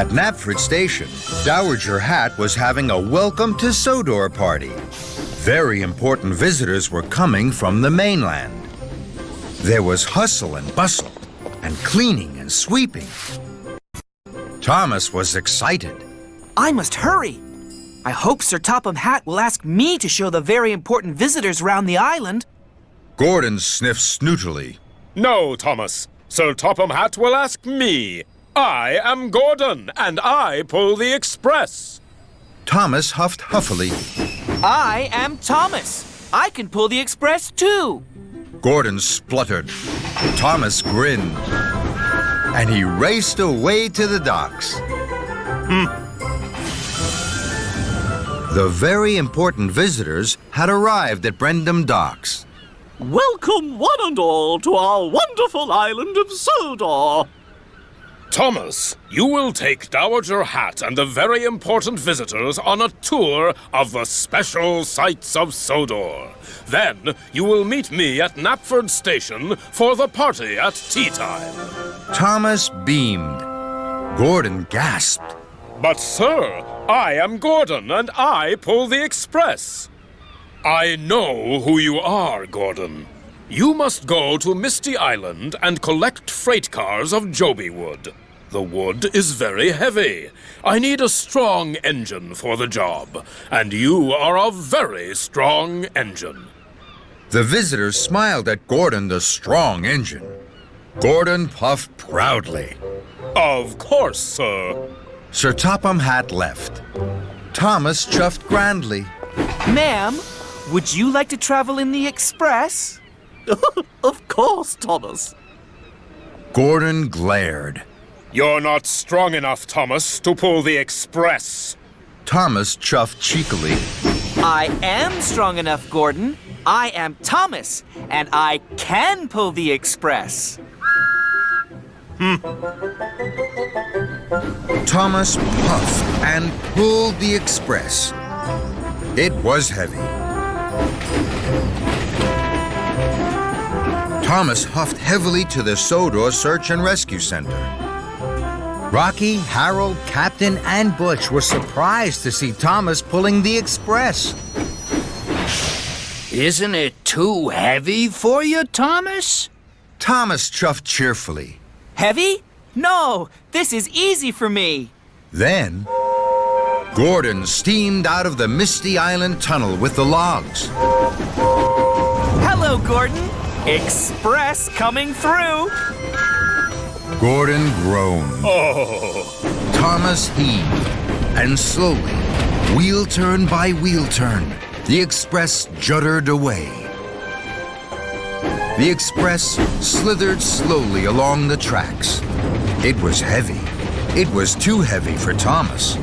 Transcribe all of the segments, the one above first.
At Knapford Station, Dowager Hat was having a welcome to Sodor party. Very important visitors were coming from the mainland. There was hustle and bustle, and cleaning and sweeping. Thomas was excited. I must hurry. I hope Sir Topham Hatt will ask me to show the very important visitors round the island. Gordon sniffed snootily. No, Thomas. Sir Topham Hatt will ask me. I am Gordon, and I pull the express. Thomas huffed huffily. I am Thomas. I can pull the express too. Gordon spluttered. Thomas grinned. And he raced away to the docks. The very important visitors had arrived at Brendam Docks. Welcome one and all to our wonderful island of Sodor. Thomas, you will take Dowager Hat and the very important visitors on a tour of the special sights of Sodor. Then you will meet me at Knapford Station for the party at tea time. Thomas beamed. Gordon gasped. But, sir, I am Gordon, and I pull the express. I know who you are, Gordon. You must go to Misty Island and collect freight cars of Joby wood. The wood is very heavy. I need a strong engine for the job, and you are a very strong engine. The visitors smiled at Gordon the strong engine. Gordon puffed proudly. Of course, sir. Sir Topham Hatt left. Thomas chuffed grandly. Ma'am, would you like to travel in the express? Of course, Thomas. Gordon glared. You're not strong enough, Thomas, to pull the express. Thomas chuffed cheekily. I am strong enough, Gordon. I am Thomas, and I can pull the express. Thomas puffed and pulled the express. It was heavy. Thomas huffed heavily to the Sodor Search and Rescue Center. Rocky, Harold, Captain, and Butch were surprised to see Thomas pulling the express. Isn't it too heavy for you, Thomas? Thomas chuffed cheerfully. Heavy? No, this is easy for me. Then, Gordon steamed out of the Misty Island tunnel with the logs. Hello, Gordon. Express coming through. Gordon groaned. Oh. Thomas heaved, and slowly, wheel turn by wheel turn, the express juddered away. The express slithered slowly along the tracks. It was heavy. It was too heavy for Thomas.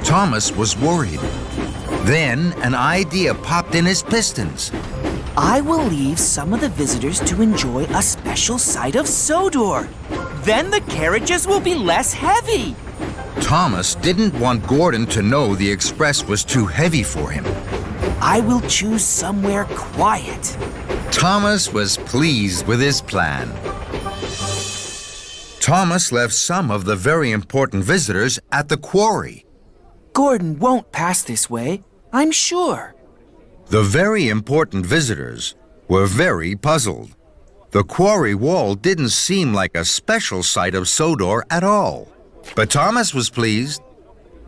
Thomas was worried. Then an idea popped in his pistons. I will leave some of the visitors to enjoy a special sight of Sodor. Then the carriages will be less heavy. Thomas didn't want Gordon to know the express was too heavy for him. I will choose somewhere quiet. Thomas was pleased with his plan. Thomas left some of the very important visitors at the quarry. Gordon won't pass this way, I'm sure. The very important visitors were very puzzled. The quarry wall didn't seem like a special sight of Sodor at all. But Thomas was pleased.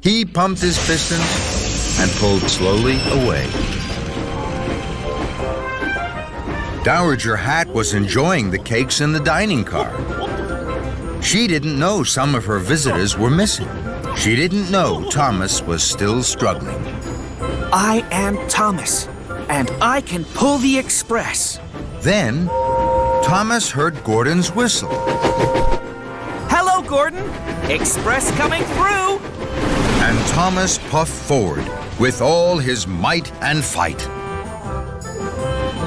He pumped his pistons and pulled slowly away. Dowager Hat was enjoying the cakes in the dining car. She didn't know some of her visitors were missing. She didn't know Thomas was still struggling. I am Thomas, and I can pull the express. Then, Thomas heard Gordon's whistle. Hello, Gordon. Express coming through. And Thomas puffed forward with all his might and fight.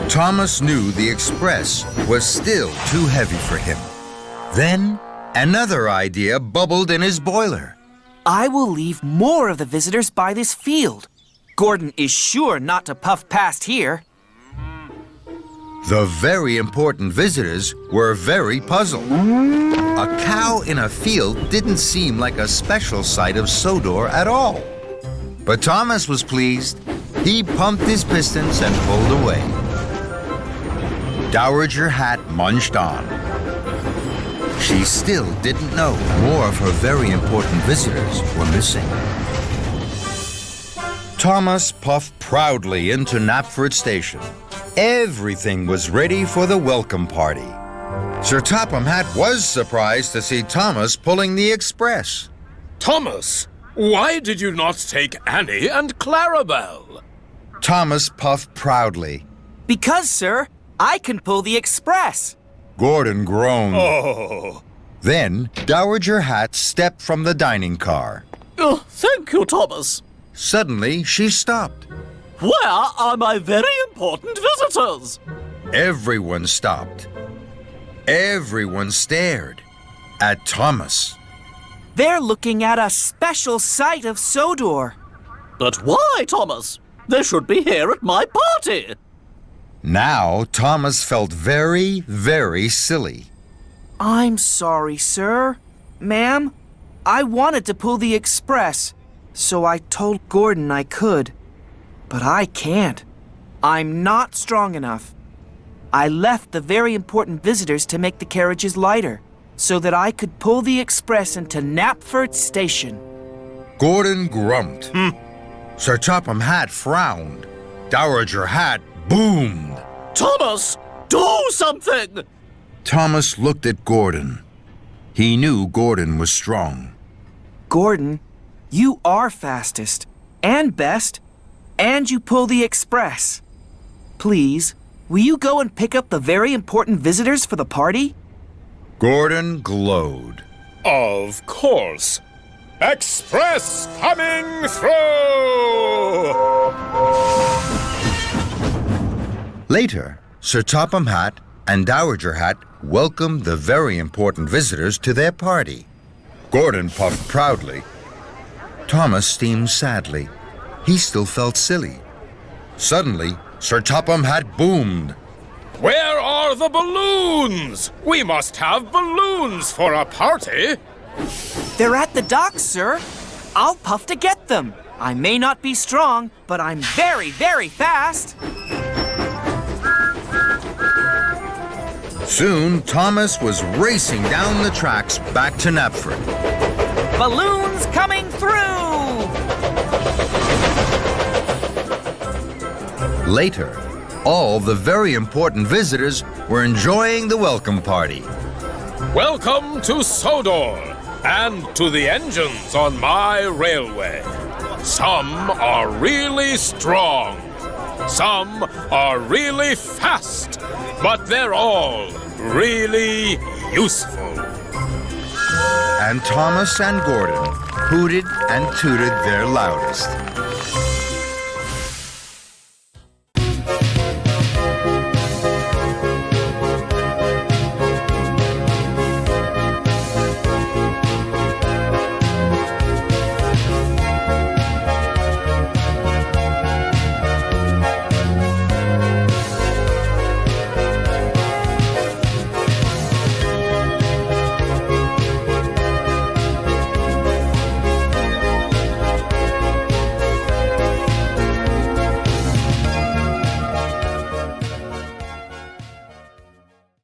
Thomas knew the express was still too heavy for him. Then, another idea bubbled in his boiler. I will leave more of the visitors by this field. Gordon is sure not to puff past here. The very important visitors were very puzzled. A cow in a field didn't seem like a special sight of Sodor at all. But Thomas was pleased. He pumped his pistons and pulled away. Dowager Hat munched on. She still didn't know more of her very important visitors were missing. Thomas puffed proudly into Knapford Station. Everything was ready for the welcome party. Sir Topham Hatt was surprised to see Thomas pulling the express. Thomas, why did you not take Annie and Clarabelle? Thomas puffed proudly. Because, sir, I can pull the express. Gordon groaned. Oh. Then Dowager Hat stepped from the dining car. Oh, thank you, Thomas. Suddenly, she stopped. Where are my very important visitors? Everyone stopped. Everyone stared at Thomas. They're looking at a special sight of Sodor. But why, Thomas? They should be here at my party. Now, Thomas felt very, very silly. I'm sorry, sir. Ma'am, I wanted to pull the express, so I told Gordon I could. But I can't. I'm not strong enough. I left the very important visitors to make the carriages lighter, so that I could pull the express into Knapford Station. Gordon grumped. Sir Topham Hatt frowned. Dowager Hat boomed. Thomas, do something! Thomas looked at Gordon. He knew Gordon was strong. Gordon, you are fastest and best, and you pull the express. Please, will you go and pick up the very important visitors for the party? Gordon glowed. Of course. Express coming through! Later, Sir Topham Hatt and Dowager Hat welcomed the very important visitors to their party. Gordon puffed proudly. Thomas steamed sadly. He still felt silly. Suddenly, Sir Topham Hatt boomed. Where are the balloons? We must have balloons for a party. They're at the docks, sir. I'll puff to get them. I may not be strong, but I'm very, very fast. Soon, Thomas was racing down the tracks back to Knapford. Balloons coming through! Later, all the very important visitors were enjoying the welcome party. Welcome to Sodor and to the engines on my railway. Some are really strong. Some are really fast, but they're all really useful. And Thomas and Gordon hooted and tooted their loudest.